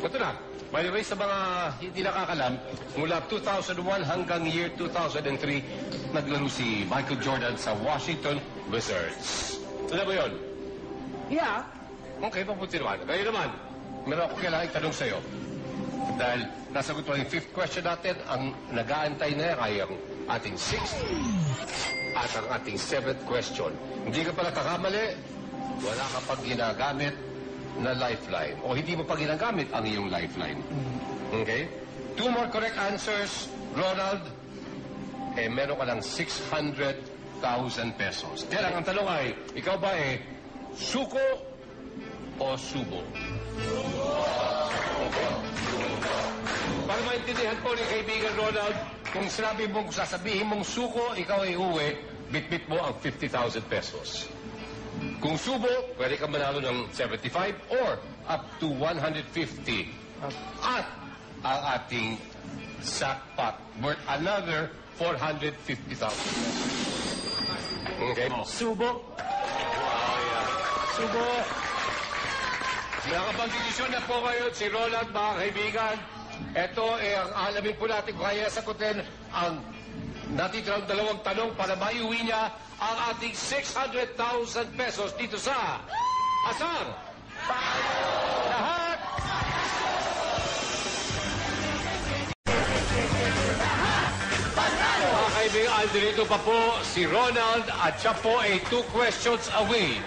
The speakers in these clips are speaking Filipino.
Ito na. By the way, sa mga hindi nakakalam, mula 2001 hanggang year 2003, naglaro si Michael Jordan sa Washington Wizards. Alam mo yun? Yeah. Okay, mabuti naman. Kayo naman, meron ako kailangan itanong sa'yo. Dahil nasagot mo yung fifth question natin, ang nag-aantay na ay ang ating sixth at ang ating seventh question. Hindi ka pala kakamali, wala ka pag ginagamit na lifeline. O hindi mo pa ginagamit ang iyong lifeline. Okay? 2 more correct answers, Ronald. Eh, meron ka ng 600,000 pesos. Kaya lang, ang tanong ay, ikaw ba suko o subo? Para maintindihan po ni kaibigan Ronald, kung sasabihin mong suko, ikaw ay uwi, bit-bit mo ang 50,000 pesos. Kung subo, pwede ka manalo ng 75 or up to 150. At ang ating jackpot worth another 450,000. Okay? Subo. Subo. Nakapag-desisyon na po kayo si Ronald, mga kaibigan. Ito ang alamin po natin kung kaya sagutin ang natitirang dalawang tanong para maiuwi niya ang ating 600,000 pesos dito sa Asar Lahat! Mga kaibigan, andito pa po si Ronald at siya po ay 2 questions away.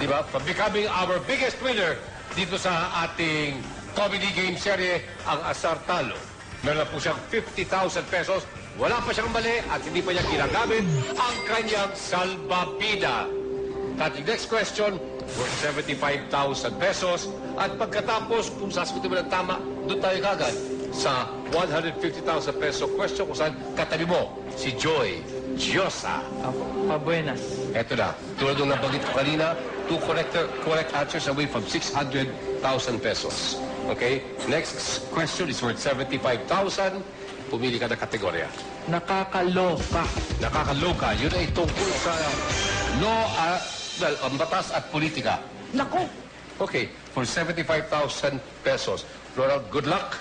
Diba? From becoming our biggest winner dito sa ating comedy game serye, ang Asar Talo. Meron na po siyang 50,000 pesos. Wala pa siyang mali at hindi pa niya ginagamit ang kanyang salbabida. At the next question, worth 75,000 pesos. At pagkatapos, kung sasagutin mo ng tama, doon tayo kagad sa 150,000 peso question kung saan katabi mo si Joy Diosa. Pabuenas. Eto na, tulad ng nabanggit ko kanina, 2 correct answers away from 600,000 pesos. Okay? Next question is worth 75,000. Pumili ka na kategorya. Nakakaloka. Nakakaloka. Yun ay tungkol sa law, ang batas at politika. Naku. Okay, for 75,000 pesos. Ronald, good luck.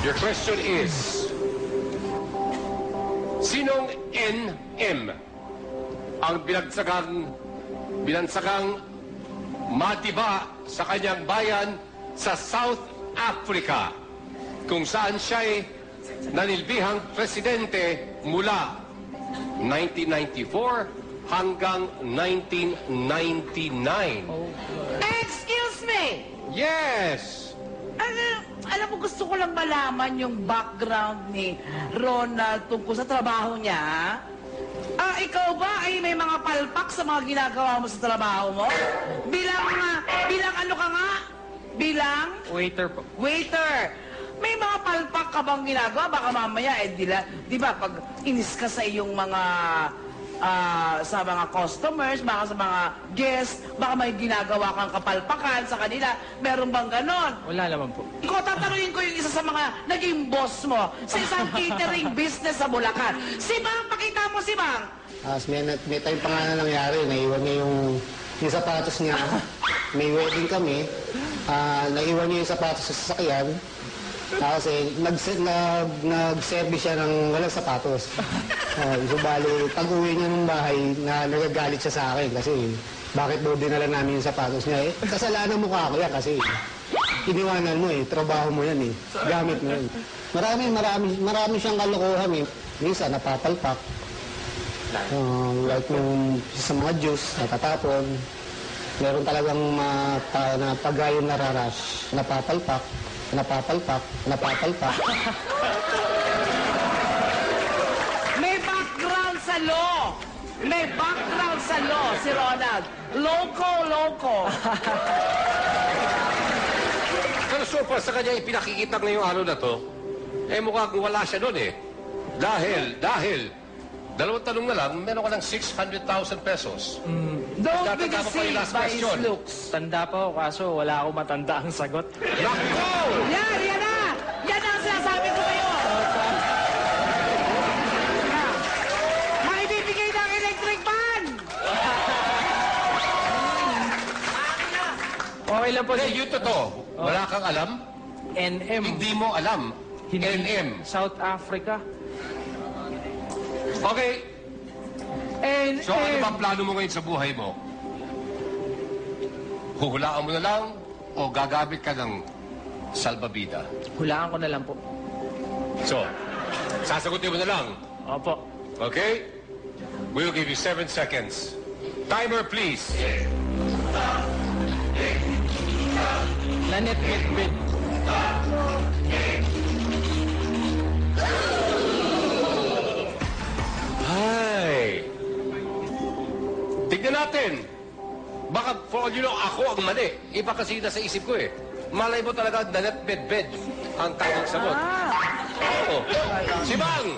Your question is, sinong NM ang binansagang matiba sa kanyang bayan sa South Africa, kung saan siya'y nanilbihang presidente mula 1994 hanggang 1999. Excuse me! Yes! Alam mo, gusto ko lang malaman yung background ni Ronald tungkol sa trabaho niya. Ikaw ba ay may mga palpak sa mga ginagawa mo sa trabaho mo? Bilang ano ka nga? Bilang? Waiter po. Waiter! May mga palpak ka bang ginagawa? Baka mamaya, di ba, pag inis ka sa iyong mga, sa mga customers, baka sa mga guests, baka may ginagawa kang kapalpakan sa kanila. Meron bang ganon? Wala naman po. Ikaw, tatanungin ko yung isa sa mga naging boss mo sa isang catering business sa Bulacan. Si Bang, pakita mo si Bang. May time pa nga na nangyari, naiwan niya yung sapatos niya. May wedding kami, naiwan niya yung sapatos sa sasakyan. Kasi nag-service siya ng walang sapatos. So bali, pag-uwi niya ng bahay, nagagalit siya sa akin kasi bakit daw dinala namin yung sapatos niya. Kasalanan mo ka ako yan kasi iniwanan mo trabaho mo yan gamit mo yan. Marami siyang kalokohan Minsan napapalpak. Like yung sa mga juice, natatapon. Meron talagang pagayong nararash, napapalpak. May background sa law. May background sa law si Ronald. Loco. Pero so far sa kanya ipinakikita ngayong araw na to, mukhang wala siya doon Dahil, dalawang tanong na lang, meron ka ng 600,000 pesos. Don't be Tatanda mo pa yung deceived last by his question. looks. Tanda po, kaso wala akong matanda ang sagot. Nako! Yan na! Yan ang sinasabi ko ngayon! Maibibigay ng electric fan! Okay lang po. Hindi, yun totoo. Wala kang alam? NM. Hindi mo alam. NM. South Africa. Okay. NM. So ano ba plano mo ngayon sa buhay mo? Huhulaan mo na lang o gagamit ka ng salbabida? Hulaan ko na lang po. So, sasagutin mo na lang. Opo. Okay? We'll give you 7 seconds. Timer, please. Lanet Medved. Ay. Tignan natin. Baka for all you know, ako ang mali. Iba kasi nasa isip ko eh. Malay mo talaga, Lanet Medved ang tamang sagot. Oo. Si Bang!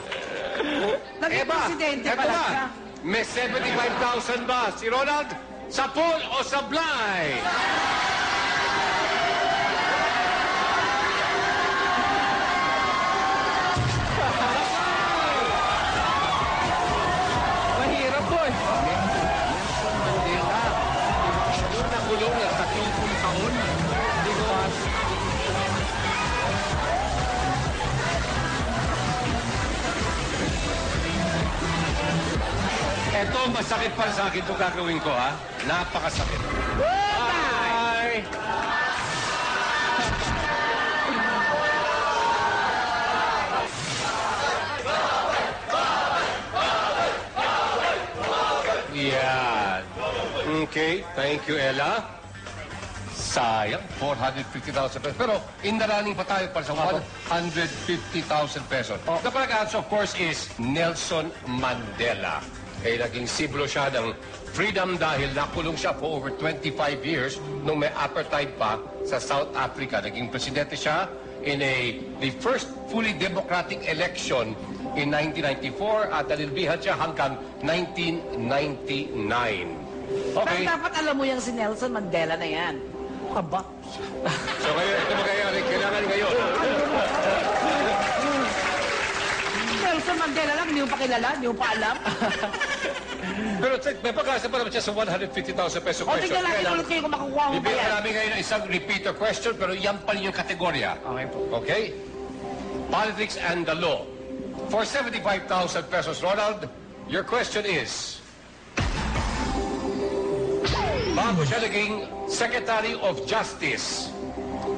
Naging presidente eto pala na. siya. May 75,000 ba? Si Ronald, sa pool o sa blind? Mahirap po eh. Mandela. Yung nakulong ng 30 taon. Hindi ko Eto, masakit para sa akin itong gagawin ko, ha? Napakasakit. Bye! Yan. Okay, thank you, Ella. Sayang, 450,000 pesos. Pero in the running pa tayo para sa 150,000 pesos. The correct answer, of course, is Nelson Mandela. Kaya naging simbolo siya ng freedom dahil nakulong siya for over 25 years nung may apartheid pa sa South Africa. Naging presidente siya in the first fully democratic election in 1994 at nalilbihan siya hanggang 1999. Okay. Pero dapat alam mo yung si Nelson Mandela na yan. Aba. So ngayon, ito mangyayari, kailangan ngayon. Nelson Mandela lang, hindi mo pa kilala, hindi mo pa alam. Pero may pag-asa pa naman siya sa 150,000 peso O, question. tingnan natin ulit kayo kung makukuha mo pa Bibigyan yan. namin ngayon ng isang repeater question, pero yan pa rin yung kategorya. Okay po. Okay? Politics and the law. For 75,000 pesos, Ronald, your question is, bago siya naging Secretary of Justice,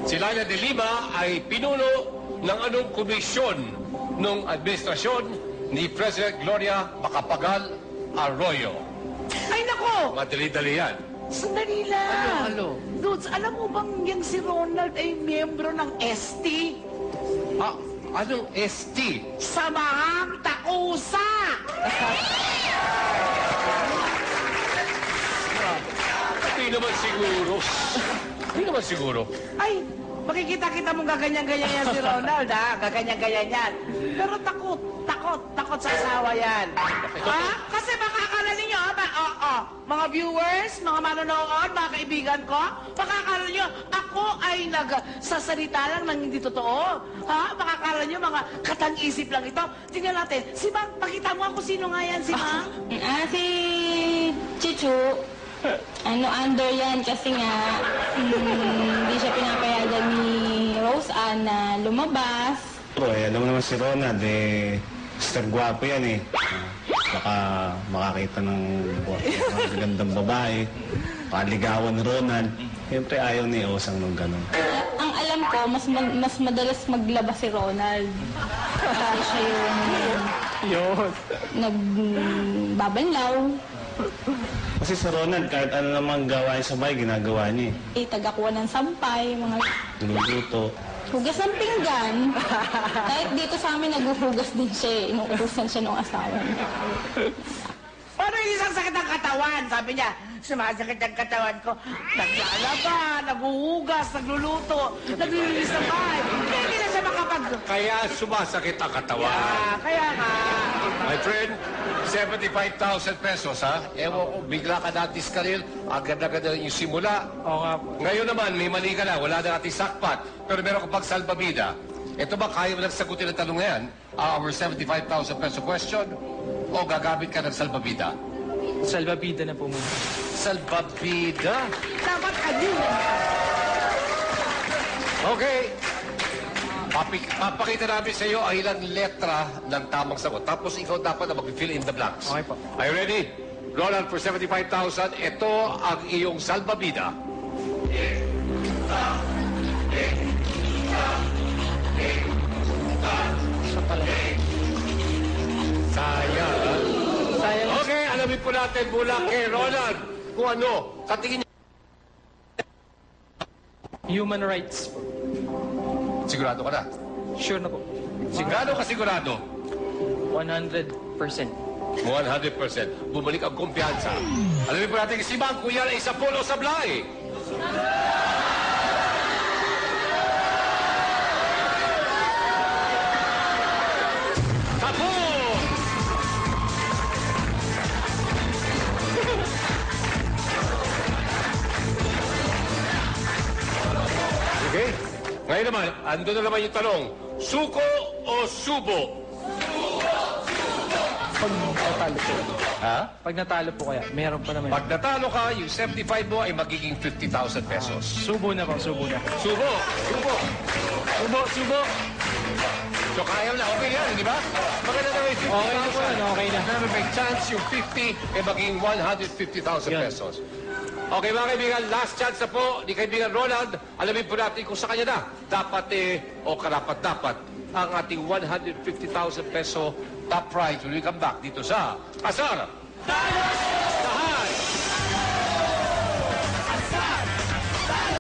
si Laila de Lima ay pinuno ng anong komisyon ng administrasyon ni President Gloria Macapagal Arroyo? Ay, nako! Madali-dali yan. Sandali lang. Ano? Dudes, alam mo bang yung si Ronald ay miyembro ng ST? Ah, anong ST? Samahang Takusa! Hindi naman siguro. Hindi naman siguro. Ay, makikita-kita mong gaganyan-ganyan yan si Ronald, ha? Gaganyan-ganyan yan. Pero takot sa asawa yan. Ha? Kasi makakala ninyo, ha? Mga viewers, mga manonood, mga kaibigan ko, makakala ninyo, ako ay nagsasalita lang ng hindi totoo. Ha? Makakala ninyo, mga katang-isip lang ito. Tingnan natin, si Mang, pakita mo ako sino nga yan, si Mang? Si Chichu, under yan kasi nga hindi siya pinapayagan ni Rose Ann na lumabas. Pero alam mo naman si Ronald, Mr. Guwapo yan eh. Baka makakita ng magandang babae, pakaligawan ni Ronald. Siyempre ayaw ni Osang nung ganun. Ang alam ko, mas madalas maglabas si Ronald. Kasi siya yung Yun. nagbabanlaw. Kasi si Ronald, kahit ano namang gawain sa bahay, ginagawa niya eh. Tagakuha ng sampay, mga Luluto. hugas ng pinggan. Kahit dito sa amin, naghuhugas din siya eh. Inuutusan siya ng asawa niya. Paano yung isang sakit ang katawan? Sabi niya, sumasakit ang katawan ko. Naglalaba, naghuhugas, nagluluto, naglilinis ng bahay. Kaya hindi na siya makapag... Kaya sumasakit ang katawan. Kaya nga. My friend, 75,000 pesos, ha? Ewan ko, bigla ka na-diskaril, agad-agad na yung simula. Oo nga po. Ngayon naman, may mali ka na, wala na natin sakpat, pero meron ka pang salbabida. Ito ba, kaya mo nagsagutin ang tanong na yan? Our 75,000 peso question? O gagamit ka ng salbabida? Salbabida na po muna. Salbabida? Dapat kanina. Okay. Papakita namin sa iyo ang ilang letra ng tamang sagot. Tapos ikaw dapat na mag-fill in the blanks. Okay po. Are you ready? Ronald, for 75,000, ito ang iyong salbabida. Siya pala. Sayang, ha? Sayang. Okay, alamin po natin mula kay Ronald kung ano, sa tingin niya. Human rights po. Sigurado ka na? Sure na po. Sigurado ka sigurado? 100%. 100%. Bumalik ang kumpiyansa. Alamin po natin si Mang, kung yan ay sa polo sa Blay. Tapos! Okay. Ngayon naman, ando na naman yung tanong. Suko o subo? Pag natalo po. Ha? Pag natalo po kaya, meron pa naman. Pag natalo ka, yung 75 mo ay magiging 50,000 pesos. Subo na po, subo na. Subo! Subo! Subo, subo. So kaya na, okay yan, di ba? Maganda na may 50,000. Okay na po yan, okay na. Pero may chance yung 50 ay maging 150,000 Yan. pesos. Okay mga kaibigan, last chance na po ni kaibigan Ronald. Alamin po natin kung sa kanya na dapat o karapat-dapat ang ating 150,000 peso top prize when we come back dito sa Kasar.